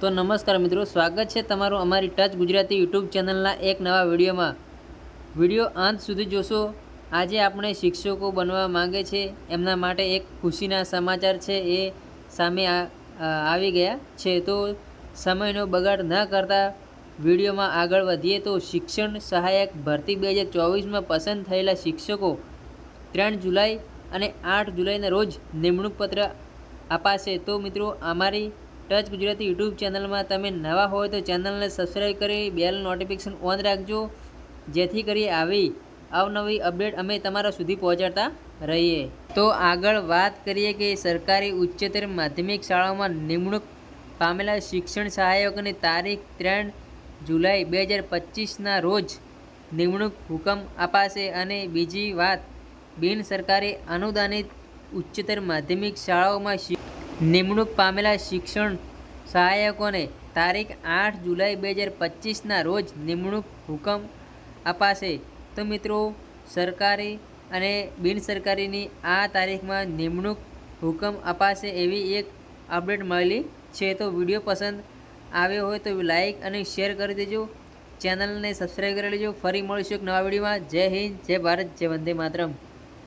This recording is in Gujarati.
તો નમસ્કાર મિત્રો, સ્વાગત છે તમારું અમારી ટચ ગુજરાતી યુટ્યુબ ચેનલના એક નવા વિડીયોમાં। વિડીયો અંત સુધી જોશો। આજે આપણે શિક્ષકો બનવા માંગે છે એમના માટે એક ખુશીના સમાચાર છે એ સામે આવી ગયા છે। તો સમયનો બગાડ ન કરતા વિડીયોમાં આગળ વધીએ તો શિક્ષણ સહાયક ભરતી 2024માં પસંદ થયેલા શિક્ષકો 3 જુલાઈ અને 8 જુલાઈના રોજ નિમણૂક પત્ર અપાશે। તો મિત્રો, અમારી ટચ ગુજરાતી યુટ્યુબ ચેનલમાં તમે નવા હોય તો ચેનલને સબસ્ક્રાઈબ કરી બેલ નોટિફિકેશન ઓન રાખજો, જેથી કરી આવી અવનવી અપડેટ અમે તમારા સુધી પહોંચાડતા રહીએ। તો આગળ વાત કરીએ કે સરકારી ઉચ્ચતર માધ્યમિક શાળાઓમાં નિમણૂક પામેલા શિક્ષણ સહાયકોને તારીખ 3 જુલાઈ 2025ના રોજ નિમણૂક હુકમ અપાશે। અને બીજી વાત, બિન સરકારી અનુદાનિત ઉચ્ચતર માધ્યમિક શાળાઓમાં નિમણૂક પામેલા શિક્ષણ સહાયકોને તારીખ 8 જુલાઈ 2025ના રોજ નિમણૂક હુકમ અપાશે। તો મિત્રો, સરકારી અને બિનસરકારીની આ તારીખમાં નિમણૂક હુકમ અપાશે એવી એક અપડેટ મળેલી છે। તો વિડીયો પસંદ આવ્યો હોય તો લાઈક અને શેર કરી દેજો, ચેનલને સબસ્ક્રાઈબ કરી લેજો। ફરી મળીશું એક નવા વિડીયોમાં। જય હિન્દ, જય ભારત, જય વંદે માતરમ।